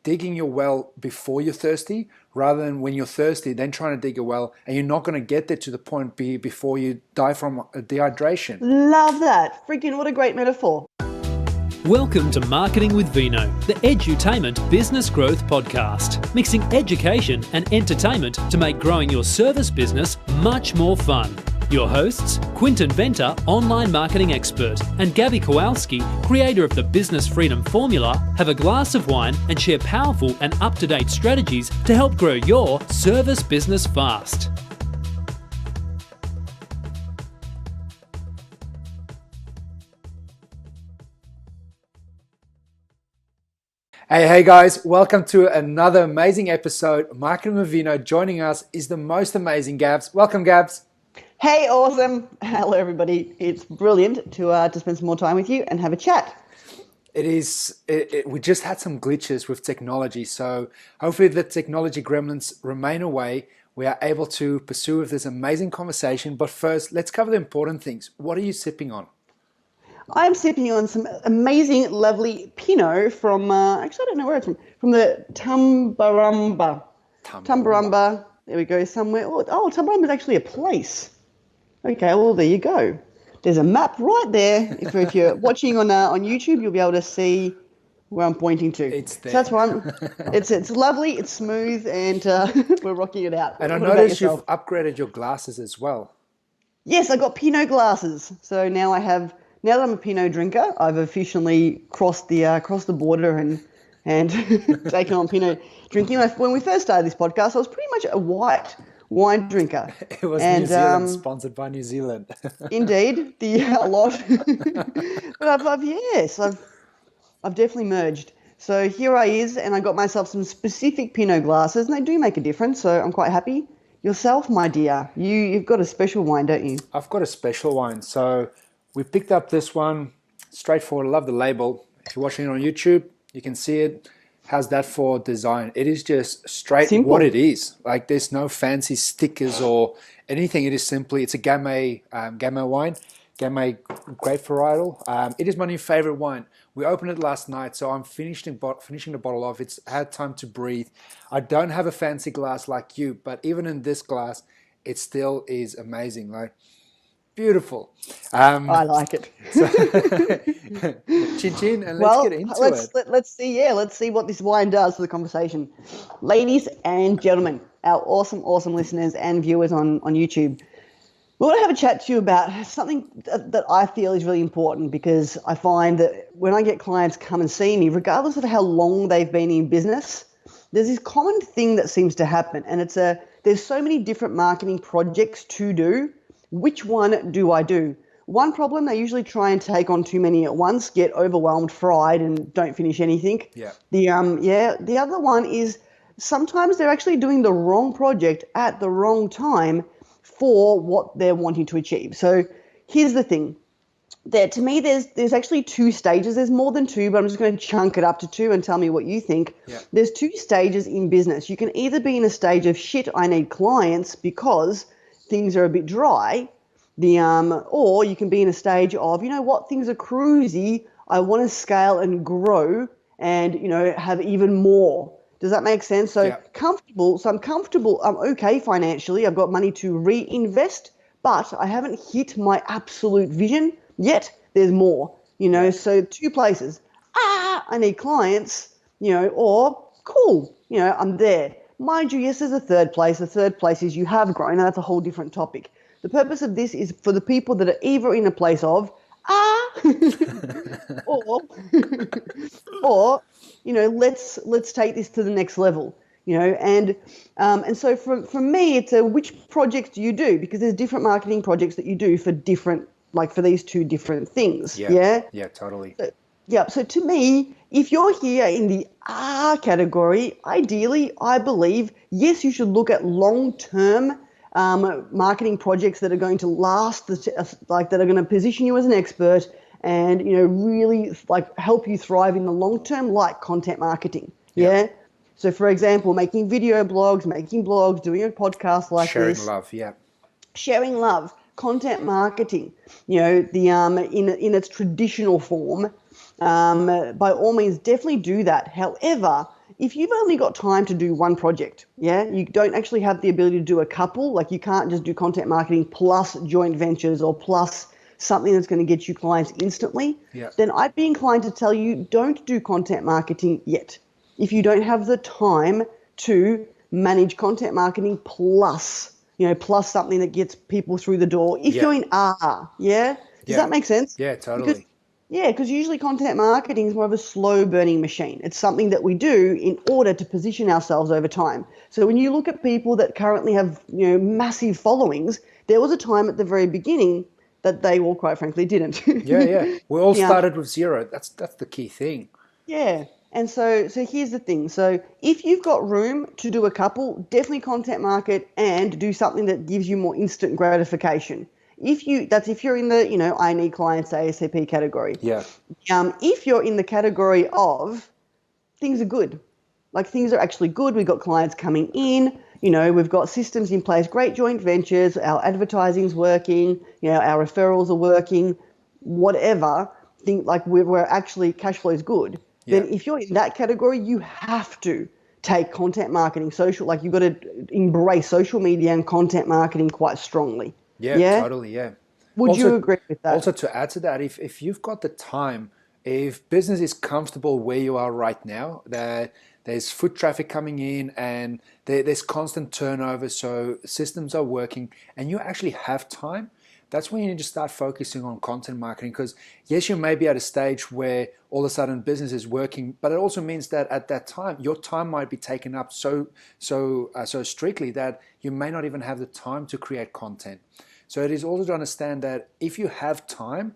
digging your well before you're thirsty rather than when you're thirsty, then trying to dig a well, and you're not going to get there to the point before you die from dehydration. Love that. Freaking what a great metaphor. Welcome to Marketing with Vino, the edutainment business growth podcast, mixing education and entertainment to make growing your service business much more fun. Your hosts, Quinton Venter, online marketing expert, and Gabby Kowalski, creator of the Business Freedom Formula, have a glass of wine and share powerful and up-to-date strategies to help grow your service business fast. Hey guys, welcome to another amazing episode. Marketing with Vino. Joining us is the most amazing Gabs. Welcome, Gabs. Hey, awesome. Hello, everybody. It's brilliant to spend some more time with you and have a chat. It is. We just had some glitches with technology, so hopefully the technology gremlins remain away. We are able to pursue with this amazing conversation. But first, let's cover the important things. What are you sipping on? I'm sipping on some amazing, lovely Pinot from, actually I don't know where it's from the Tumbarumba. Tumbarumba. There we go, somewhere. Oh, Tumbarumba is actually a place. Okay, well, there you go. There's a map right there. If you're watching on YouTube, you'll be able to see where I'm pointing to. It's there. So that's why it's lovely, it's smooth, and we're rocking it out. And I noticed you've upgraded your glasses as well. Yes, I got Pinot glasses. So now that I'm a Pinot drinker, I've officially crossed the border and taken on Pinot drinking. When we first started this podcast, I was pretty much a white wine drinker. It was New Zealand, sponsored by New Zealand. Indeed, a lot. But I've definitely merged. So here I is, and I got myself some specific Pinot glasses, and they do make a difference. So I'm quite happy. Yourself, my dear, you've got a special wine, don't you? I've got a special wine. So we picked up this one, straightforward. I love the label. If you're watching it on YouTube, you can see it. How's that for design? It is just straight simple. What it is. Like there's no fancy stickers or anything. It's a Gamay wine, Gamay grape varietal. It is my new favorite wine. We opened it last night, so I'm finishing the bottle off. It's had time to breathe. I don't have a fancy glass like you, but even in this glass, it still is amazing. Like beautiful. I like it. Chin chin, and let's get into it. Let's see what this wine does for the conversation. Ladies and gentlemen, our awesome listeners and viewers on YouTube, we want to have a chat to you about something that I feel is really important, because I find that when I get clients come and see me, regardless of how long they've been in business, there's this common thing that seems to happen, and there's so many different marketing projects to do. Which one do I do? One problem, they usually try and take on too many at once, get overwhelmed, fried, and don't finish anything. Yeah. The other one is sometimes they're actually doing the wrong project at the wrong time for what they're wanting to achieve. So here's the thing. To me, there's actually two stages. There's more than two, but I'm just going to chunk it up to two and tell me what you think. Yeah. There's two stages in business. You can either be in a stage of shit, I need clients because things are a bit dry, or you can be in a stage of, you know what, things are cruisy, I want to scale and grow and, have even more. Does that make sense? So yeah. I'm comfortable, I'm okay financially, I've got money to reinvest, but I haven't hit my absolute vision yet. There's more, so two places. I need clients, or cool, I'm there. Mind you, yes, there's a third place. The third place is you have grown, and that's a whole different topic. The purpose of this is for the people that are either in a place of, or let's take this to the next level, and so from me, it's which projects do you do? Because there's different marketing projects that you do for different, like for these two different things. Yeah, totally. So to me, if you're here in the category, ideally, I believe, yes, you should look at long-term marketing projects that are going to last, that are going to position you as an expert and, really help you thrive in the long term, like content marketing. Yeah. So, for example, making video blogs, making blogs, doing a podcast like this. Sharing love, yeah. Sharing love, content marketing, in its traditional form. By all means, definitely do that. However, if you've only got time to do one project, you don't actually have the ability to do a couple, like you can't just do content marketing plus joint ventures or plus something that's going to get you clients instantly, then I'd be inclined to tell you don't do content marketing yet. If you don't have the time to manage content marketing plus something that gets people through the door, if you're in R, Does that make sense? Yeah, totally. Because usually content marketing is more of a slow burning machine. It's something that we do in order to position ourselves over time. So when you look at people that currently have massive followings, there was a time at the very beginning that they all quite frankly didn't. Yeah. We all started with zero. That's the key thing. Yeah. And so here's the thing. So if you've got room to do a couple, definitely content market and do something that gives you more instant gratification. If you're in the, I need clients ASAP category. Yeah. If you're in the category of things are good, like things are actually good, we've got clients coming in, we've got systems in place, great joint ventures, our advertising's working, our referrals are working, whatever, like we're actually cash flow is good. Then if you're in that category, you have to take content marketing, social, like you've got to embrace social media and content marketing quite strongly. Yeah, totally, yeah. Would you agree with that? Also, to add to that, if you've got the time, if business is comfortable where you are right now, that there's foot traffic coming in and there's constant turnover, so systems are working, and you actually have time, that's when you need to start focusing on content marketing. Because yes, you may be at a stage where all of a sudden business is working, but it also means that at that time your time might be taken up so strictly that you may not even have the time to create content. So it is also to understand that if you have time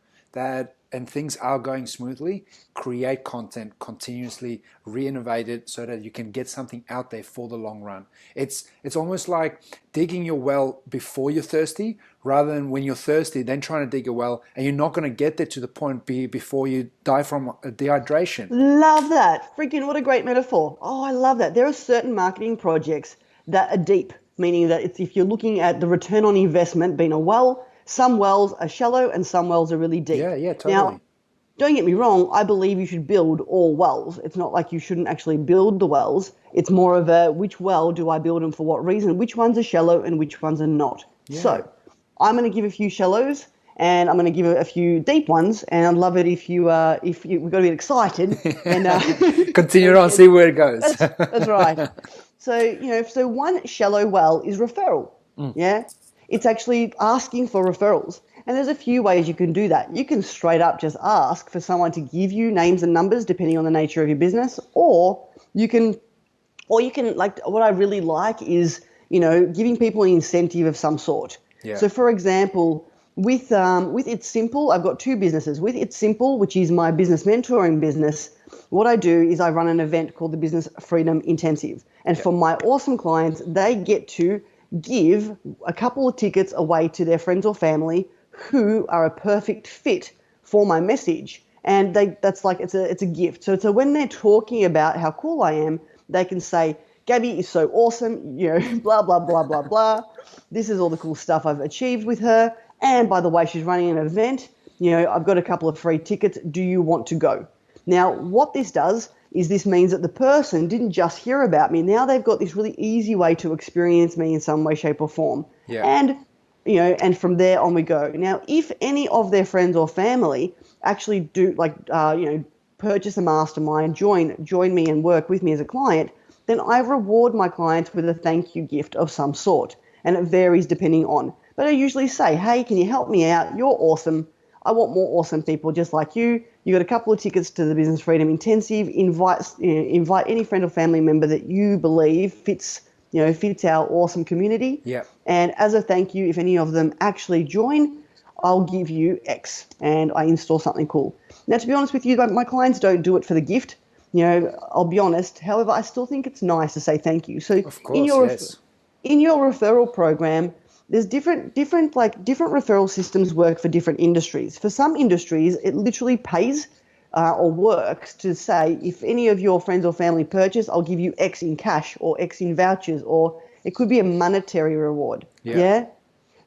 and things are going smoothly, create content continuously, re-innovate it so that you can get something out there for the long run. It's almost like digging your well before you're thirsty, rather than when you're thirsty then trying to dig a well, and you're not going to get there to the point before you die from dehydration. Love that. Freaking what a great metaphor. Oh, I love that. There are certain marketing projects that are deep, meaning that if you're looking at the return on investment being a well, some wells are shallow and some wells are really deep. Yeah, totally. Now, don't get me wrong, I believe you should build all wells. It's not like you shouldn't actually build the wells. It's more of a which well do I build and for what reason? Which ones are shallow and which ones are not? Yeah. So I'm going to give a few shallows and I'm going to give a few deep ones, and I'd love it if we've got to be excited and continue on, see where it goes. That's right. So one shallow well is referral. Yeah. It's actually asking for referrals. And there's a few ways you can do that. You can straight up just ask for someone to give you names and numbers depending on the nature of your business, or you can like what I really like is, giving people an incentive of some sort. Yeah. So for example, with It's Simple, I've got two businesses. With It's Simple, which is my business mentoring business, what I do is I run an event called the Business Freedom Intensive. And for my awesome clients, they get to give a couple of tickets away to their friends or family who are a perfect fit for my message. And that's like, it's a gift. So when they're talking about how cool I am, they can say, Gabby is so awesome, blah, blah, blah, blah, blah. This is all the cool stuff I've achieved with her. And by the way, she's running an event. I've got a couple of free tickets. Do you want to go? Now, what this does is this means that the person didn't just hear about me. Now they've got this really easy way to experience me in some way, shape, or form. Yeah. And from there on we go. Now, if any of their friends or family actually do purchase a mastermind, join me and work with me as a client, then I reward my clients with a thank you gift of some sort. And it varies depending on. But I usually say, hey, can you help me out? You're awesome. I want more awesome people just like you. You got a couple of tickets to the Business Freedom Intensive. Invite any friend or family member that you believe fits our awesome community. Yeah. And as a thank you, if any of them actually join, I'll give you X, and I install something cool. Now, to be honest with you, my clients don't do it for the gift. I'll be honest. However, I still think it's nice to say thank you. So of course, in your referral program, there's different referral systems work for different industries. For some industries, it literally pays or works to say, if any of your friends or family purchase, I'll give you X in cash or X in vouchers, or it could be a monetary reward. Yeah.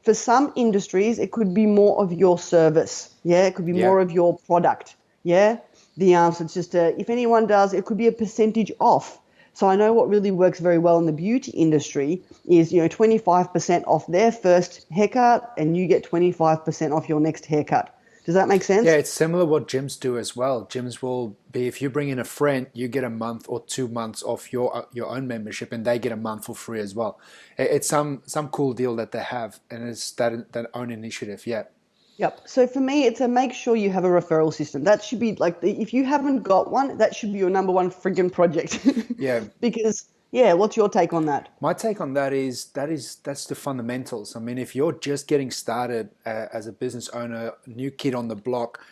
For some industries, it could be more of your service. Yeah. It could be more of your product. Yeah. So it's just if anyone does, it could be a percentage off. So I know what really works very well in the beauty industry is, 25% off their first haircut and you get 25% off your next haircut. Does that make sense? Yeah, it's similar what gyms do as well. Gyms will be, if you bring in a friend, you get a month or 2 months off your own membership, and they get a month for free as well. It's some cool deal that they have, and it's that own initiative. Yeah. Yep. So for me, it's a make sure you have a referral system. That should be like, if you haven't got one, that should be your number one friggin' project. Yeah. Because, yeah, what's your take on that? My take on that is that's the fundamentals. I mean, if you're just getting started as a business owner, new kid on the block,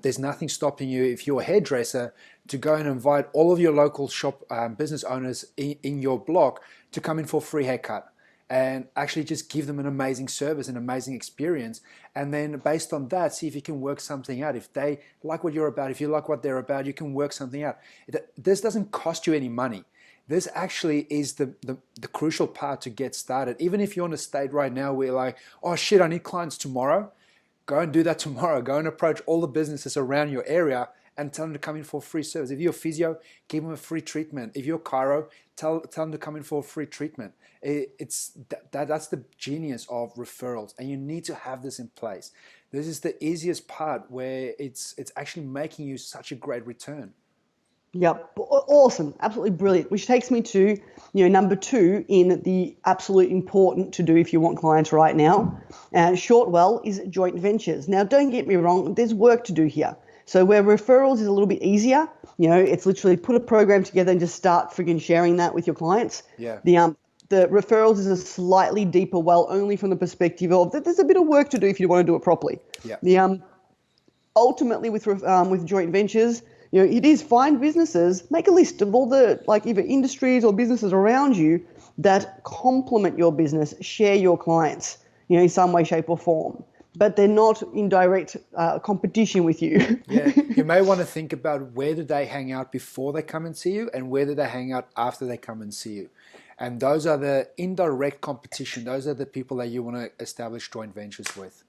there's nothing stopping you, if you're a hairdresser, to go and invite all of your local shop business owners in your block to come in for a free haircut, and actually just give them an amazing service, an amazing experience. And then based on that, see if you can work something out. If they like what you're about, if you like what they're about, you can work something out. This doesn't cost you any money. This actually is the crucial part to get started. Even if you're on a state right now where you're like, oh shit, I need clients tomorrow, go and do that tomorrow. Go and approach all the businesses around your area and tell them to come in for a free service. If you're a physio, give them a free treatment. If you're a chiro, tell them to come in for a free treatment. That's the genius of referrals, and you need to have this in place. This is the easiest part, where it's actually making you such a great return. Yep. Awesome. Absolutely brilliant. Which takes me to, number 2 in the absolute important to do if you want clients right now. Shortwell is joint ventures. Now, don't get me wrong. There's work to do here. So where referrals is a little bit easier, it's literally put a program together and just start friggin' sharing that with your clients. Yeah. The referrals is a slightly deeper well, only from the perspective of that there's a bit of work to do if you want to do it properly. Yeah. Ultimately with joint ventures, it is find businesses, make a list of all the either industries or businesses around you that complement your business, share your clients, in some way, shape or form, but they're not in direct competition with you. Yeah, you may want to think about where do they hang out before they come and see you, and where do they hang out after they come and see you. And those are the indirect competition. Those are the people that you want to establish joint ventures with.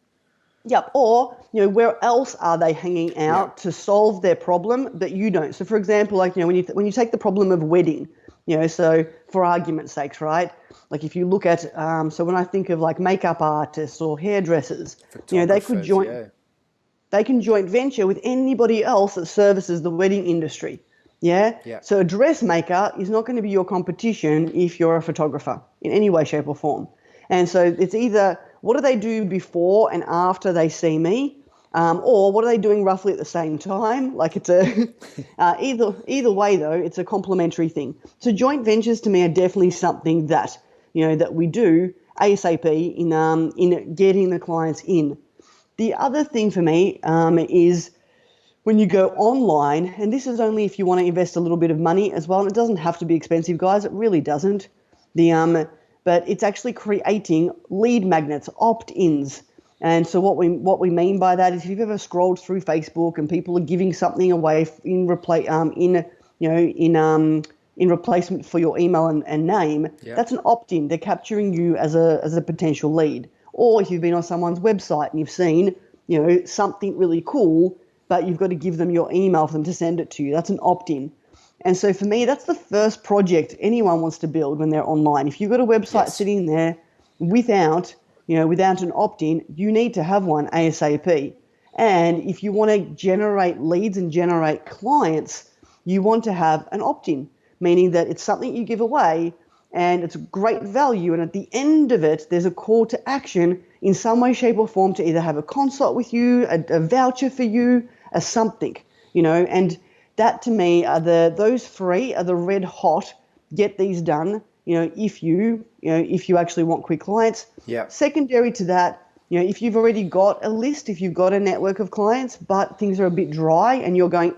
Yep. Or, where else are they hanging out to solve their problem that you don't? So, for example, when you take the problem of wedding, so for argument's sakes, right? Like if you look at, so when I think of makeup artists or hairdressers, they could they can joint venture with anybody else that services the wedding industry. Yeah? So a dressmaker is not going to be your competition if you're a photographer in any way, shape or form. And so it's either what do they do before and after they see me, or what are they doing roughly at the same time? It's a either way though, it's a complementary thing. So joint ventures to me are definitely something that that we do ASAP in getting the clients in. The other thing for me is when you go online, and this is only if you want to invest a little bit of money as well, and it doesn't have to be expensive, guys. It really doesn't. But it's actually creating lead magnets, opt-ins. And so what we mean by that is if you've ever scrolled through Facebook and people are giving something away in replacement for your email and name, that's an opt-in. They're capturing you as a potential lead. Or if you've been on someone's website and you've seen something really cool, but you've got to give them your email for them to send it to you, that's an opt-in. And so for me, that's the first project anyone wants to build when they're online. If you've got a website sitting there without an opt-in, you need to have one ASAP. And if you want to generate leads and generate clients, you want to have an opt-in, meaning that it's something you give away and it's great value. And at the end of it, there's a call to action in some way, shape or form to either have a consult with you, a voucher for you, a something, and that to me are those 3 are the red hot, get these done, if you actually want quick clients. Yeah. Secondary to that, if you've already got a list, if you've got a network of clients, but things are a bit dry and you're going,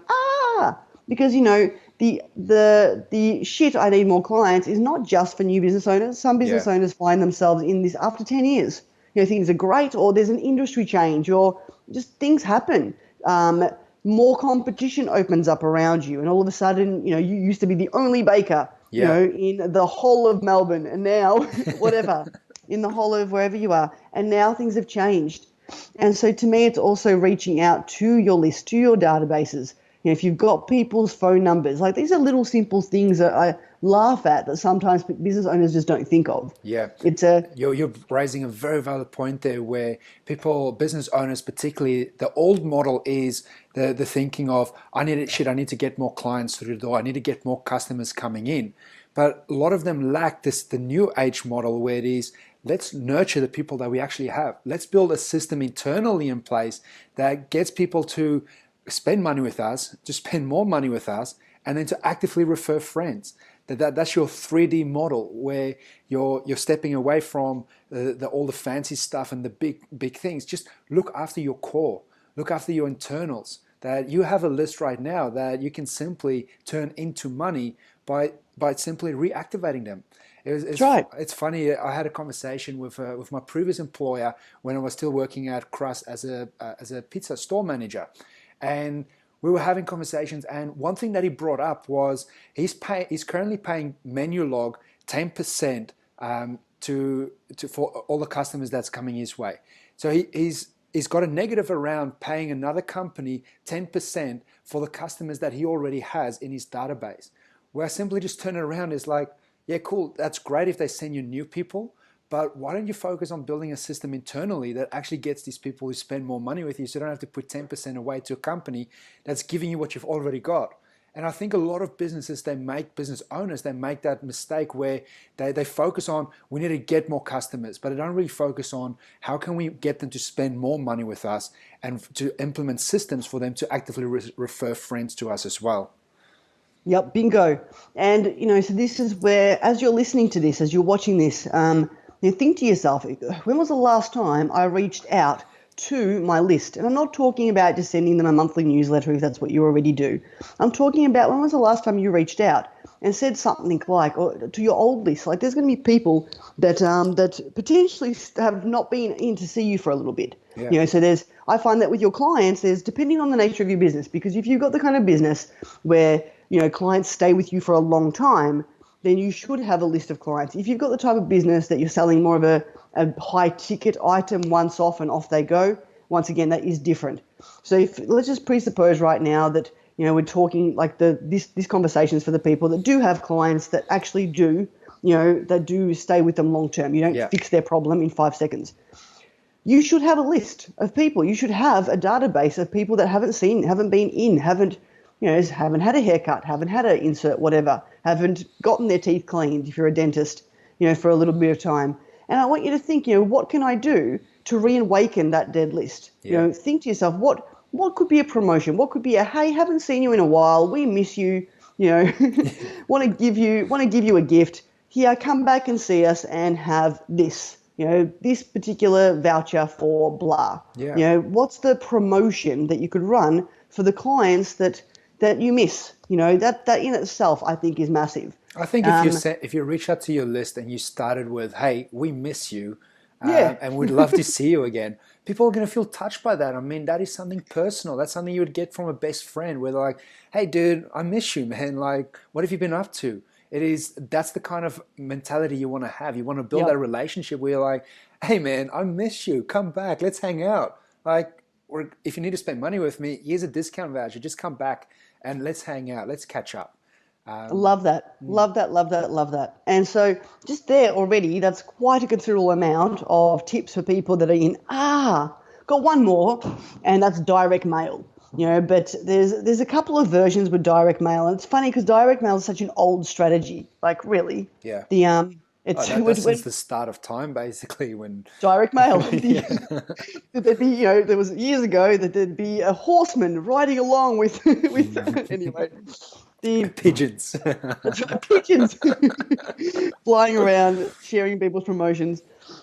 because, the shit, I need more clients is not just for new business owners. Some business owners find themselves in this after 10 years. Things are great, or there's an industry change, or just things happen. More competition opens up around you, and all of a sudden, you used to be the only baker, in the whole of Melbourne, and now, whatever, in the whole of wherever you are, and now things have changed. And so to me, it's also reaching out to your list, to your databases. If you've got people's phone numbers, these are little simple things that laugh at that sometimes business owners just don't think of. Yeah, It's you're raising a very valid point there, where people, business owners particularly, the old model is the thinking of, I need to get more clients through the door, I need to get more customers coming in. But a lot of them lack the new age model, where it is, let's nurture the people that we actually have. Let's build a system internally in place that gets people to spend money with us, to spend more money with us, and then to actively refer friends. That's your 3D model, where you're stepping away from all the fancy stuff and the big things. Just look after your core, look after your internals. That you have a list right now that you can simply turn into money by simply reactivating them. It's right. It's funny. I had a conversation with my previous employer when I was still working at Crust as a pizza store manager, and we were having conversations. And one thing that he brought up was he's currently paying Menulog 10% for all the customers that's coming his way. So he's got a negative around paying another company 10% for the customers that he already has in his database. Where I simply just turn it around is like, yeah, cool, that's great if they send you new people, but why don't you focus on building a system internally that actually gets these people who spend more money with you, so you don't have to put 10% away to a company that's giving you what you've already got. And I think a lot of businesses, business owners, they make that mistake where they focus on, we need to get more customers, but they don't really focus on how can we get them to spend more money with us and to implement systems for them to actively refer friends to us as well. Yep, bingo. And, so this is where, as you're listening to this, as you're watching this, you think to yourself, when was the last time I reached out to my list? And I'm not talking about just sending them a monthly newsletter if that's what you already do. I'm talking about, when was the last time you reached out and said something like, or to your old list? Like, there's going to be people that potentially have not been in to see you for a little bit. Yeah. So I find that with your clients, depending on the nature of your business, because if you've got the kind of business where clients stay with you for a long time, then you should have a list of clients. If you've got the type of business that you're selling more of a high ticket item once off and off they go, once again, that is different. So let's just presuppose right now that, we're talking like this conversation is for the people that do have clients that actually do, that do stay with them long term. You don't fix their problem in 5 seconds. You should have a list of people. You should have a database of people that haven't been in, haven't had a haircut, haven't had an insert, whatever, haven't gotten their teeth cleaned if you're a dentist, for a little bit of time. And I want you to think, what can I do to reawaken that dead list? Yeah. Think to yourself, what could be a promotion? What could be hey, haven't seen you in a while, we miss you, want to give you a gift. Here, come back and see us and have this. This particular voucher for blah. Yeah. What's the promotion that you could run for the clients that you miss? That in itself, I think, is massive. I think if you reach out to your list and you started with, hey, we miss you, and we'd love to see you again, people are going to feel touched by that. I mean, that is something personal. That's something you would get from a best friend, where they're like, hey, dude, I miss you, man. Like, what have you been up to? That's the kind of mentality you want to have. You want to build that relationship where you're like, hey, man, I miss you. Come back. Let's hang out. Like, or if you need to spend money with me, here's a discount voucher. Just come back and let's hang out. Let's catch up. Love that. Love that. And so just there already, that's quite a considerable amount of tips for people that are in. Got one more, and that's direct mail. But there's a couple of versions with direct mail, and it's funny because direct mail is such an old strategy. Like, really. Yeah. It's since the start of time, basically, when direct mail. There'd be, there was years ago that there'd be a horseman riding along with anyway. The pigeons. Pigeons flying around, sharing people's promotions.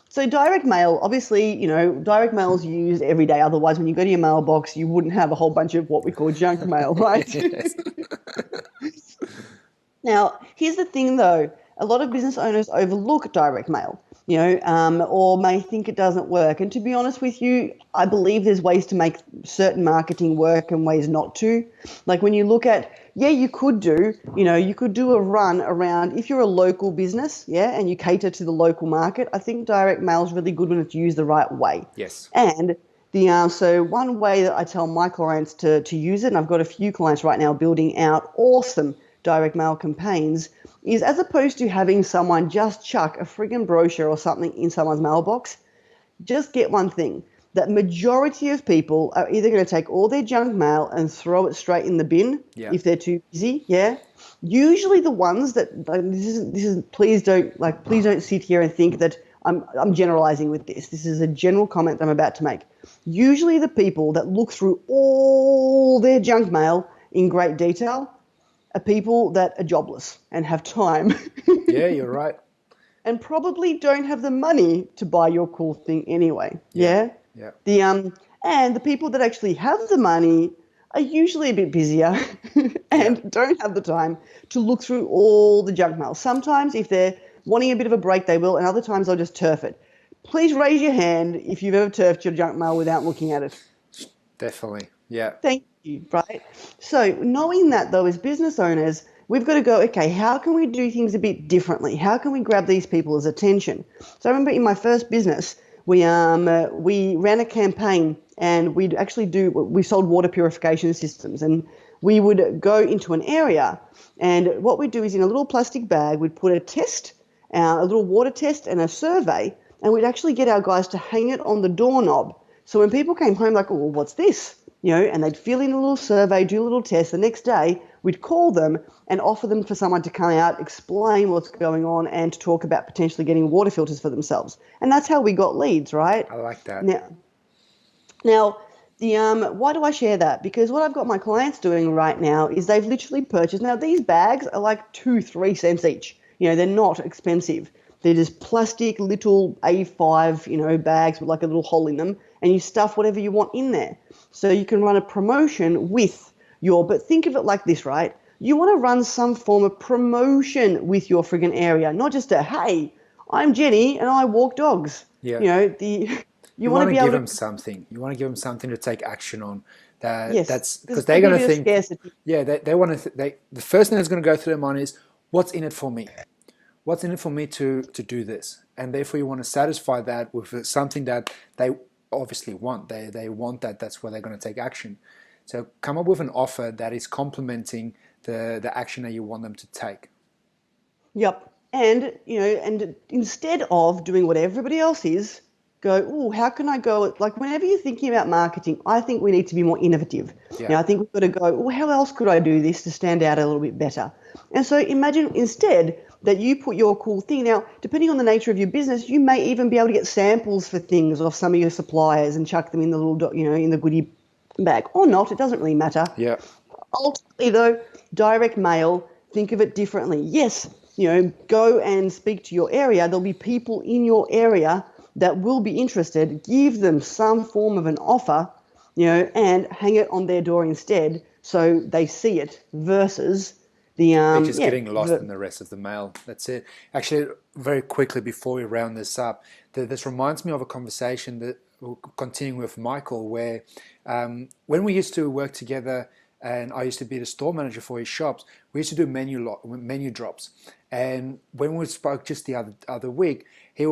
So direct mail, obviously, direct mail is used every day. Otherwise, when you go to your mailbox, you wouldn't have a whole bunch of what we call junk mail, right? Yes. Now, here's the thing, though. A lot of business owners overlook direct mail, or may think it doesn't work. And to be honest with you, I believe there's ways to make certain marketing work and ways not to. Like when you look at, you could do a run around, if you're a local business, and you cater to the local market, I think direct mail is really good when it's used the right way. Yes. And so one way that I tell my clients to use it, and I've got a few clients right now building out awesome direct mail campaigns, is, as opposed to having someone just chuck a friggin' brochure or something in someone's mailbox, just get one thing. That majority of people are either going to take all their junk mail and throw it straight in the bin if they're too busy. Yeah. Usually the ones that please don't sit here and think that I'm generalizing with this. This is a general comment I'm about to make. Usually the people that look through all their junk mail in great detail are people that are jobless and have time. Yeah, you're right. And probably don't have the money to buy your cool thing anyway. Yeah. And the people that actually have the money are usually a bit busier and don't have the time to look through all the junk mail. Sometimes if they're wanting a bit of a break, they will, and other times they'll just turf it. Please raise your hand if you've ever turfed your junk mail without looking at it. Definitely. Yeah. Thank you, right? So knowing that, though, as business owners, we've got to go, okay, how can we do things a bit differently? How can we grab these people's attention? So I remember in my first business, we ran a campaign, and we sold water purification systems, and we would go into an area, and what we'd do is in a little plastic bag, we'd put a little water test and a survey, and we'd actually get our guys to hang it on the doorknob. So when people came home like, oh, well, what's this? And they'd fill in a little survey, do a little test. The next day, we'd call them and offer them for someone to come out, explain what's going on, and to talk about potentially getting water filters for themselves. And that's how we got leads, right? I like that. Now, why do I share that? Because what I've got my clients doing right now is they've literally purchased. Now, these bags are like 2-3 cents each. They're not expensive. They're just plastic little A5, bags with like a little hole in them, and you stuff whatever you want in there. So you can run a promotion but think of it like this, right? You want to run some form of promotion with your friggin' area, not just hey, I'm Jenny and I walk dogs. Yeah. You want to give them something. You want to give them something to take action on. That's because they're going to think. Scarcity. Yeah, they want to. The first thing that's going to go through their mind is, what's in it for me? What's in it for me to do this? And therefore, you want to satisfy that with something that they obviously want. They want that. That's where they're going to take action. So come up with an offer that is complementing the action that you want them to take. Yep. And instead of doing what everybody else is, go, oh, how can I go? Like whenever you're thinking about marketing, I think we need to be more innovative. I think we've got to go, oh, how else could I do this to stand out a little bit better? And so imagine instead that you put your cool thing. Now, depending on the nature of your business, you may even be able to get samples for things off some of your suppliers and chuck them in the little, in the goodie bag or not. It doesn't really matter. Yeah. Ultimately, though, direct mail, think of it differently. Yes, go and speak to your area. There'll be people in your area that will be interested. Give them some form of an offer, and hang it on their door instead so they see it versus they're just getting lost in the rest of the mail. That's it. Actually, very quickly before we round this up, this reminds me of a conversation that we'll continue with Michael, where when we used to work together, and I used to be the store manager for his shops, we used to do menu drops. And when we spoke just the other week, he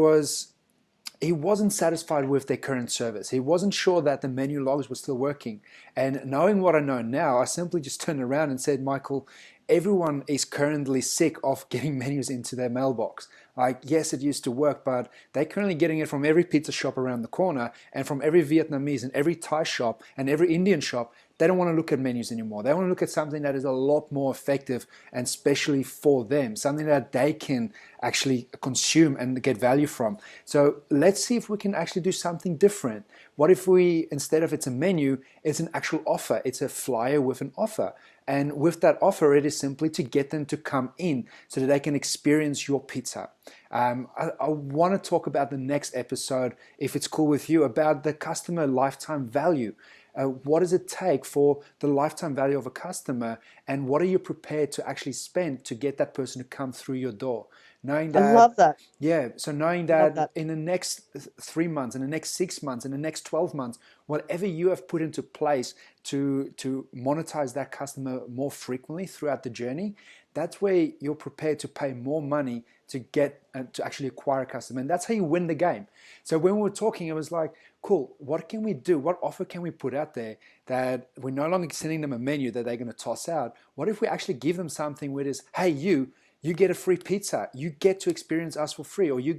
wasn't satisfied with their current service. He wasn't sure that the menu logs were still working. And knowing what I know now, I simply just turned around and said, Michael, everyone is currently sick of getting menus into their mailbox. Like, yes, it used to work, but they're currently getting it from every pizza shop around the corner and from every Vietnamese and every Thai shop and every Indian shop. They don't want to look at menus anymore. They want to look at something that is a lot more effective and especially for them, something that they can actually consume and get value from. So let's see if we can actually do something different. What if we, instead of it's a menu, it's an actual offer. It's a flyer with an offer. And with that offer, it is simply to get them to come in so that they can experience your pizza. I want to talk about the next episode, if it's cool with you, about the customer lifetime value. What does it take for the lifetime value of a customer, and what are you prepared to actually spend to get that person to come through your door? Knowing that, I love that. Yeah, so knowing that in the next 3 months, in the next 6 months, in the next 12 months, whatever you have put into place to monetize that customer more frequently throughout the journey, that's where you're prepared to pay more money to get to actually acquire a customer. And that's how you win the game. So when we were talking, it was like, cool, what can we do? What offer can we put out there that we're no longer sending them a menu that they're going to toss out? What if we actually give them something where it is, hey, you you get a free pizza. You get to experience us for free, or you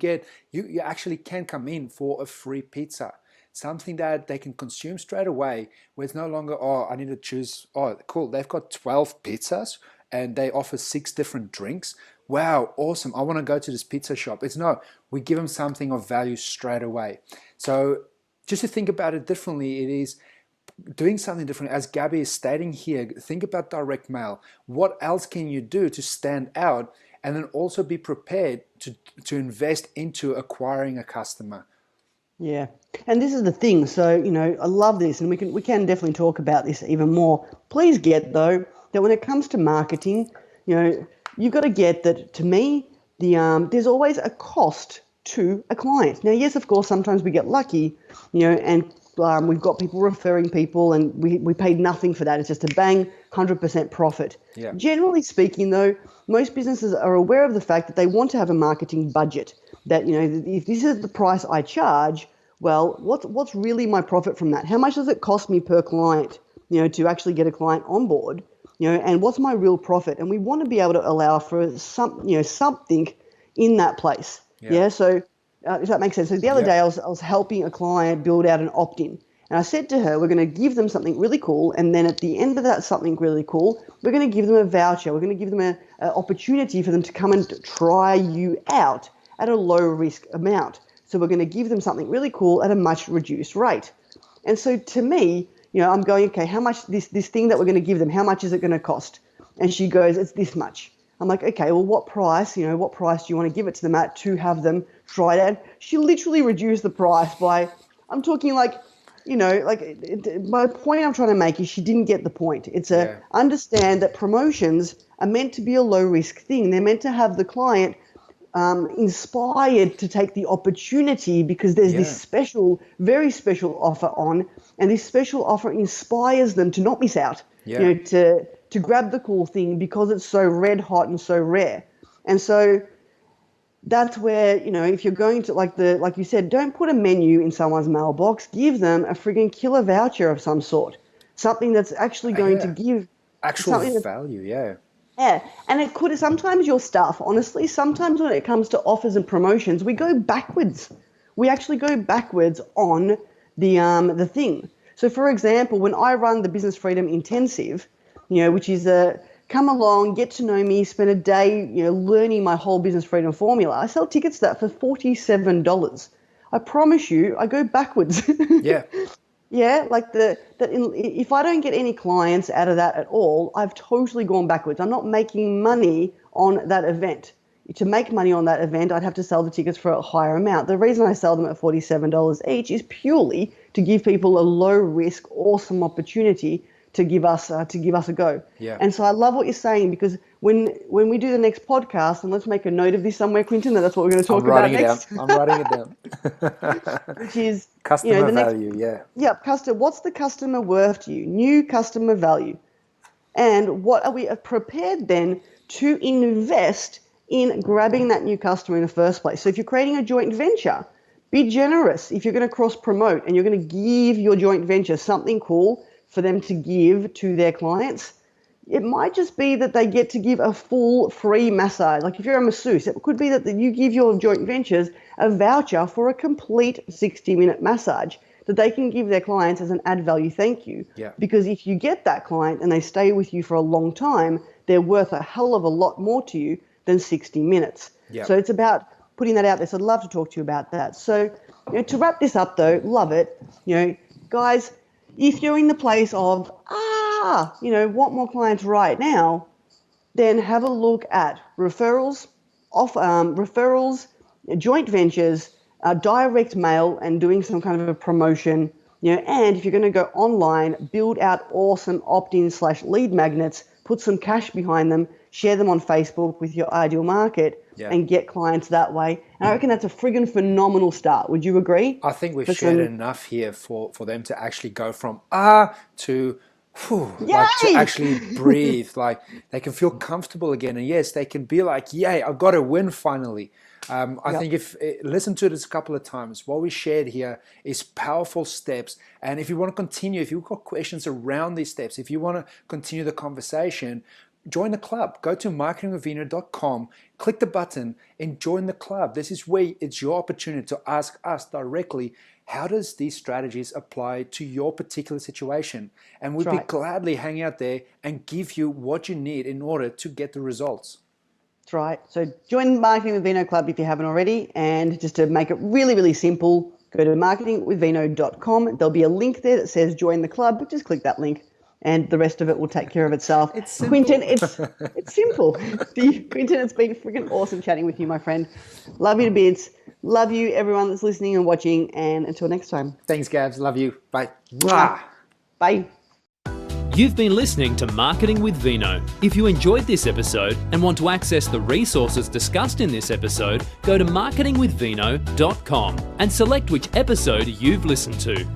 actually can come in for a free pizza. Something that they can consume straight away, where it's no longer, oh, I need to choose, oh, cool, they've got 12 pizzas and they offer 6 different drinks. Wow, awesome, I want to go to this pizza shop. It's no, we give them something of value straight away. So just to think about it differently, it is doing something different. As Gabby is stating here, think about direct mail. What else can you do to stand out, and then also be prepared to invest into acquiring a customer? Yeah, and this is the thing. So, I love this, and we can definitely talk about this even more. Please get, though, that when it comes to marketing, you've got to get that, to me, there's always a cost to a client. Now, yes, of course, sometimes we get lucky, and we've got people referring people, and we paid nothing for that. It's just a bang, 100% profit. Yeah. Generally speaking, though, most businesses are aware of the fact that they want to have a marketing budget. That, if this is the price I charge, well, what's really my profit from that? How much does it cost me per client, to actually get a client on board, and what's my real profit? And we want to be able to allow for something in that place. Yeah. So if that makes sense. So the other day I was helping a client build out an opt-in. And I said to her, we're going to give them something really cool. And then at the end of that something really cool, we're going to give them a voucher. We're going to give them an opportunity for them to come and try you out at a low risk amount. So we're going to give them something really cool at a much reduced rate. And so to me, I'm going, okay, how much this thing that we're going to give them, how much is it going to cost? And she goes, it's this much. I'm like, okay, well, what price do you want to give it to them at to have them try it out? She literally reduced the price by, I'm talking like, my point I'm trying to make is she didn't get the point. It's understand that promotions are meant to be a low risk thing. They're meant to have the client inspired to take the opportunity because there's this special, very special offer on, and this special offer inspires them to not miss out, to grab the cool thing because it's so red hot and so rare. And so that's where, if you're going to, like you said, don't put a menu in someone's mailbox, give them a friggin' killer voucher of some sort, something that's actually going to give actual value. Yeah, and it could, sometimes your stuff, honestly, sometimes when it comes to offers and promotions, we go backwards. We actually go backwards on the thing. So, for example, when I run the Business Freedom Intensive, which is come along, get to know me, spend a day, learning my whole business freedom formula, I sell tickets to that for $47. I promise you, I go backwards. Yeah. Yeah, if I don't get any clients out of that at all, I've totally gone backwards. I'm not making money on that event. To make money on that event, I'd have to sell the tickets for a higher amount. The reason I sell them at $47 each is purely to give people a low risk, awesome opportunity to give us a go. Yeah. And so I love what you're saying, because when we do the next podcast, and let's make a note of this somewhere, Quinton, that's what we're going to talk about next. I'm writing it down. Which is customer value. What's the customer worth to you? New customer value. And what are we prepared then to invest in grabbing that new customer in the first place? So if you're creating a joint venture, be generous. If you're going to cross promote and you're going to give your joint venture something cool for them to give to their clients, it might just be that they get to give a full free massage. Like if you're a masseuse, it could be that you give your joint ventures a voucher for a complete 60-minute massage that they can give their clients as an add value thank you. Yeah. Because if you get that client and they stay with you for a long time, they're worth a hell of a lot more to you than 60 minutes. Yeah. So it's about putting that out there. So I'd love to talk to you about that. So to wrap this up though, love it. Guys, if you're in the place of, want more clients right now, then have a look at referrals, joint ventures, direct mail, and doing some kind of a promotion. And if you're going to go online, build out awesome opt-in/lead magnets, put some cash behind them, share them on Facebook with your ideal market, and get clients that way. And I reckon that's a friggin' phenomenal start. Would you agree? I think we've shared enough here for them to actually go from to to actually breathe. Like they can feel comfortable again. And yes, they can be like, yay, I got a win finally. I think if listen to this a couple of times, what we shared here is powerful steps. And if you want to continue, if you've got questions around these steps, if you want to continue the conversation, join the club. Go to marketingwithvino.com, click the button and join the club. This is where it's your opportunity to ask us directly, how does these strategies apply to your particular situation? And we'd be gladly hang out there and give you what you need in order to get the results. That's right. So join Marketing with Vino Club if you haven't already. And just to make it really, really simple, go to marketingwithvino.com. There'll be a link there that says join the club. Just click that link and the rest of it will take care of itself. It's simple. Quinton, it's simple. Quinton, it's been freaking awesome chatting with you, my friend. Love you to bits. Love you, everyone that's listening and watching. And until next time. Thanks, Gabs. Love you. Bye. Bye. You've been listening to Marketing with Vino. If you enjoyed this episode and want to access the resources discussed in this episode, go to marketingwithvino.com and select which episode you've listened to.